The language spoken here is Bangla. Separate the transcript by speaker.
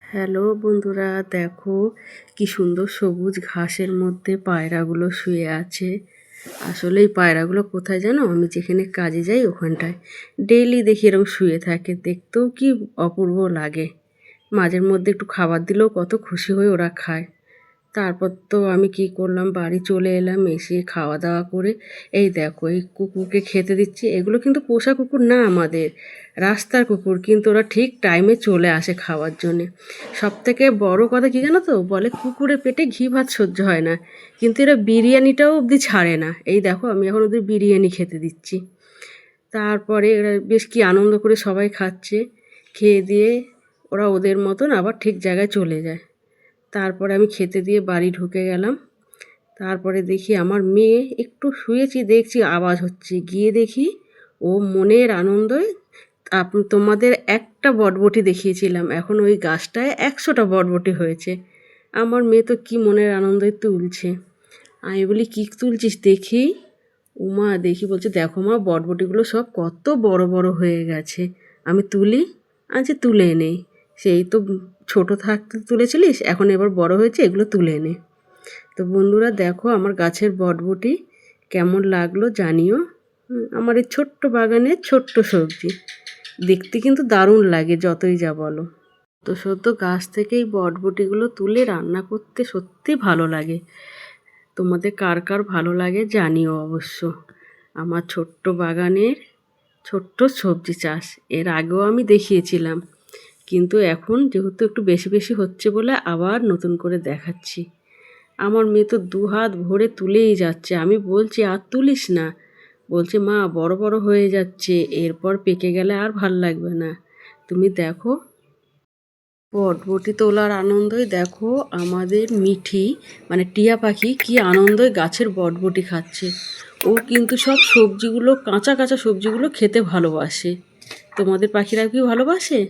Speaker 1: হ্যালো বন্ধুরা, দেখো কি সুন্দর সবুজ ঘাসের মধ্যে পায়রাগুলো শুয়ে আছে। আসলে এই পায়রাগুলো কোথায় জানো, আমি যেখানে কাজে যাই ওখানটায় ডেইলি দেখি এরকম শুয়ে থাকে। দেখতেও কি অপূর্ব লাগে। মাঝের মধ্যে একটু খাবার দিলেও কত খুশি হয়ে ওরা খায়। তারপর তো আমি কি করলাম, বাড়ি চলে এলাম, এসে খাওয়া দাওয়া করে এই দেখো এই কুকুরকে খেতে দিচ্ছি। এগুলো কিন্তু পোষা কুকুর না, আমাদের রাস্তার কুকুর, কিন্তু ওরা ঠিক টাইমে চলে আসে খাওয়ার জন্যে। সবথেকে বড় কথা কী জানো তো, বলে কুকুরের পেটে ঘি ভাত সহ্য হয় না, কিন্তু এরা বিরিয়ানিটাও অবধি ছাড়ে না। এই দেখো আমি এখন ওদের বিরিয়ানি খেতে দিচ্ছি। তারপরে এরা বেশ কি আনন্দ করে সবাই খাচ্ছে। খেয়ে দিয়ে ওরা ওদের মতন আবার ঠিক জায়গায় চলে যায়। তারপরে আমি খেতে দিয়ে বাড়ি ঢুকে গেলাম। তারপরে দেখি আমার মেয়ে, একটু শুয়েছি দেখছি আওয়াজ হচ্ছে, গিয়ে দেখি ও মনের আনন্দে তোমাদের একটা বটবটি দেখিয়েছিলাম, এখন ওই গাছটায় 100টা বটবটি হয়েছে। আমার মেয়ে তো কি মনের আনন্দে তুলছে। আমি বলি কী তুলছিস দেখি। উমা দেখি, বলছে দেখো মা বটবটিগুলো সব কত বড় বড় হয়ে গেছে। আমি তুলি, আচ্ছা তুলে নেই। সেই তো ছোট থাকতে তুলেছিলিস, এখন এবার বড় হয়েছে, এগুলো তুলে নে। তো বন্ধুরা দেখো আমার গাছের বটবটি কেমন লাগলো জানিও। আমার এই ছোট্ট বাগানের ছোট্ট সবজি দেখতে কিন্তু দারুণ লাগে, যতই যা বলো। তো সদ্য গাছ থেকে এই বটবটিগুলো তুলে রান্না করতে সত্যি ভালো লাগে। তোমাদের কার কার ভালো লাগে জানিও অবশ্য। আমার ছোট্ট বাগানের ছোট্ট সবজি চাষ এর আগেও আমি দেখিয়েছিলাম, কিন্তু এখন যেহেতু একটু বেশি বেশি হচ্ছে বলে আবার নতুন করে দেখাচ্ছি। আমার মেয়ে তো 2 হাত ভরে তুলেই যাচ্ছে। আমি বলছি আর তুলিস না, বলছে মা বড় বড় হয়ে যাচ্ছে, এরপর পেকে গেলে আর ভাল লাগবে না। তুমি দেখো বটবটি তোলার আনন্দই দেখো আমাদের মিঠি, মানে টিয়া পাখি, কি আনন্দই গাছের বটবটি খাচ্ছে। ও কিন্তু সব সবজিগুলো, কাঁচা কাঁচা সবজিগুলো খেতে ভালোবাসে। তোমাদের পাখিরা কি ভালোবাসে?